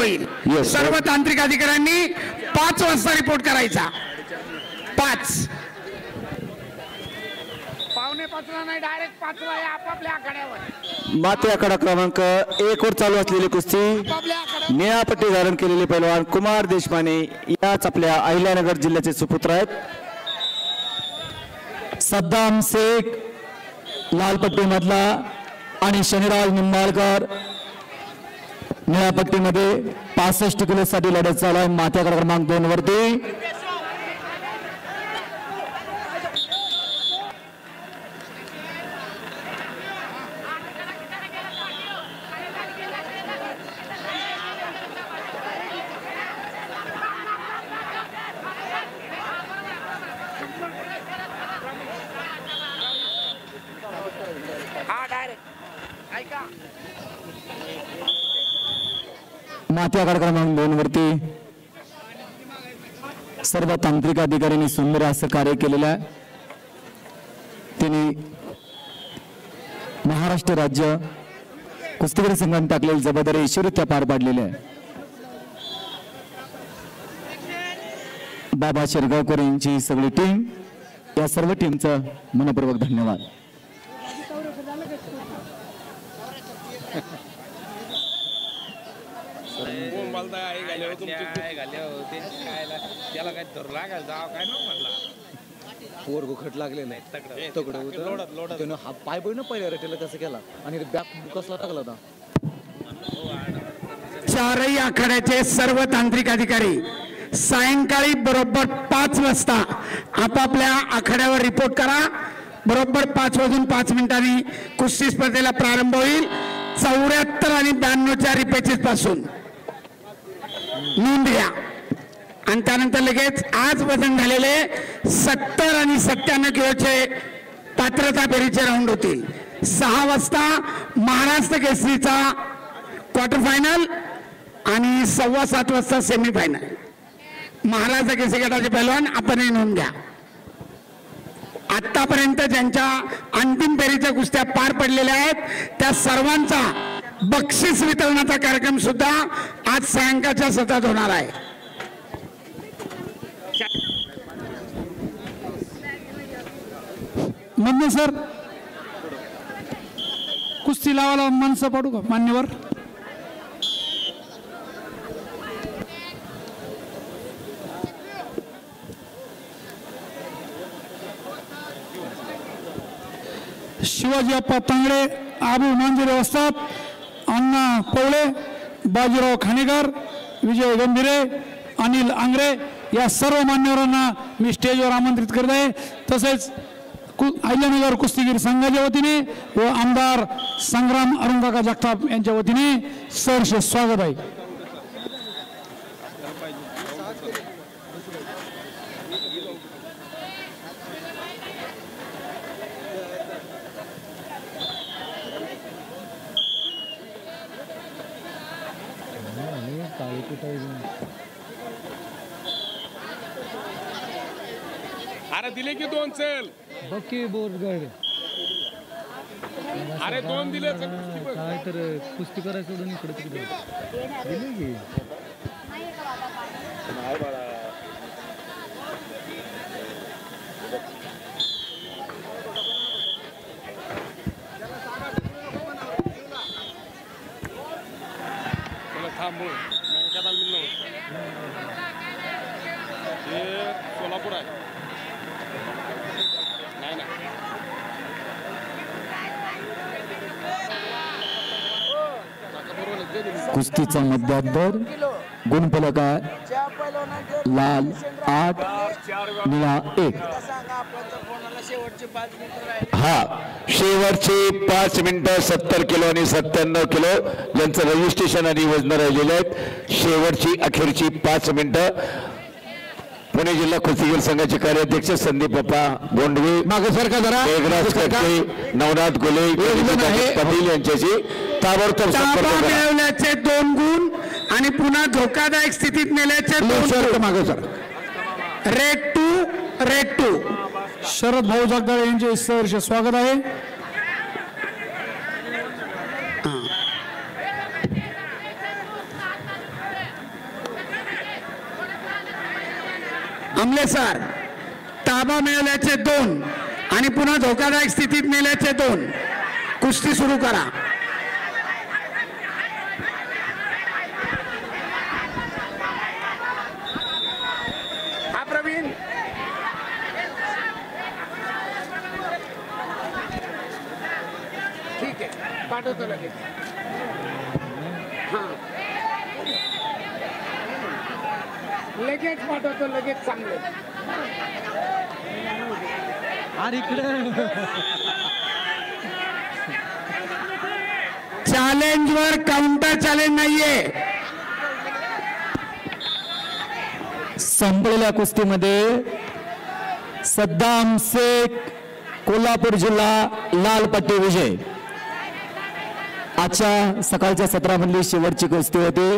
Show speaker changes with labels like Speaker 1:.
Speaker 1: होईल. सर्व तांत्रिक अधिकाऱ्यांनी 5 वाजता रिपोर्ट करायचा. 5 पावणे 5ला नाही, डायरेक्ट 5ला आपापल्या आखाड्यावर.
Speaker 2: माती आखाडा क्रमांक 1 वर चालू असलेली कुस्ती निळा पट्टी धारण केलेले पैलवान कुमार देशपांडे याच आपल्या अहिल्यानगर जिल्ह्याचे सुपुत्र आहेत.
Speaker 3: सद्दाम शेख लाल पट्टी मधला आणि शनिराज निंबाळकर निळ्या पट्टीमध्ये 65 किलो साठी लढत चालू आहे. माती आखाडा क्रमांक 2 वरती माती आखाडा क्रमांक 2 वरती सर्व तांत्रिक अधिकाऱ्यांनी सुंदर असं कार्य केलेलं आहे. त्यांनी महाराष्ट्र राज्य कुस्तीगीर संघाने टाकलेली जबाबदारी यशस्वीरित्या पार पाडलेली आहे. बाबा शिरगावकर यांची सगळी टीम, या सर्व टीमचं मनपूर्वक धन्यवाद.
Speaker 4: खट लागले नाही तगडं होतं हा पाय बघ ना पहिल्या रेटेला कसं केला आणि बॅक कसला टाकला होता.
Speaker 1: 4ही आखाड्याचे सर्व तांत्रिक अधिकारी सायंकाळी बरोबर 5 वाजता आपापल्या आखाड्यावर रिपोर्ट करा. बरोबर 5 वाजून 5 मिनिटांनी कुस्ती स्पर्धेला प्रारंभ होईल. 74 आणि 92च्या रिपेचेस पासून नोंद घ्या आणि त्यानंतर लगेच आज वजन झालेले 70 आणि 97 किलोचे पात्रता फेरीचे राऊंड होतील. 6 वाजता महाराष्ट्र केसरीचा क्वार्टर फायनल आणि 7:15 वाजता सेमीफायनल. महाराष्ट्र केसरी गटाचे पैलवान आपण हे नोंद घ्या. आतापर्यंत ज्यांच्या अंतिम फेरीच्या कुस्त्या पार पडलेल्या आहेत त्या सर्वांचा बक्षीस वितरणाचा कार्यक्रम सुद्धा आज सायंकाळच्या सत्रात होणार आहे.
Speaker 5: मधने सर कुस्ती लावायला माणसं पाडू का मान्यवर. शिवाजी अप्पा तांगडे, आबू मांजरे वस्ताद, अण्णा पवळे, बाजीराव खानेकर, विजय गंभीरे, अनिल आंग्रे या सर्व मान्यवरांना मी स्टेजवर आमंत्रित करत आहे. तसेच अहिल्यानगर कुस्तीगीर संघाच्या वतीने व आमदार संग्राम अरुणकाका जगताप यांच्या वतीने सहर्ष स्वागत आहे.
Speaker 6: अरे दिले की 2 चल
Speaker 4: बक्की बोरगड.
Speaker 6: अरे 2 दिले
Speaker 4: काय तर कुस्ती करायचं सोडून इकडे तिकडे दिले की
Speaker 6: थांबून सोलापूर आहे. नाही ना
Speaker 3: कुस्तीचा मध्यादर गुणफलक लाल 8 निळा 1.
Speaker 2: हा शेवटचे 5 मिनिटं 70 किलो आणि 97 किलो यांचं रजिस्ट्रेशन आणि वजन राहिलेले आहेत. शेवटची अखेरची 5 मिनिटं पुणे जिल्हा कुस्तीगीर संघाचे कार्याध्यक्ष संदीप बाप्पा गोंडवे,
Speaker 1: मागेसारखा जरा
Speaker 2: मेघराज कटके, नवनाथ गोले, पाटील यांच्याशी ताबडतोब संपर्क
Speaker 1: मिळवल्याचे 2 गुण आणि पुन्हा धोकादायक स्थितीत नेल्याचे 2 गुण. मागे सर रेड टू
Speaker 5: शरद भाऊ जगदाळे यांचे सहर्ष स्वागत आहे.
Speaker 1: अमलेसर ताबा मिळाल्याचे 2 आणि पुन्हा धोकादायक स्थितीत नेल्याचे 2. कुस्ती सुरू करा. हा प्रवीण ठीक आहे पाठवतो लगेच. हा लगेच पाठवतो लगेच. चांगलं
Speaker 4: आणि इकडे
Speaker 1: चॅलेंज वर काउंटर चॅलेंज नाहीये.
Speaker 3: संपलेल्या कुस्तीमध्ये सद्दाम शेख कोल्हापूर जिल्हा लाल पट्टी विजय. आजच्या सकाळच्या सत्रामधली शेवटची कुस्ती होती.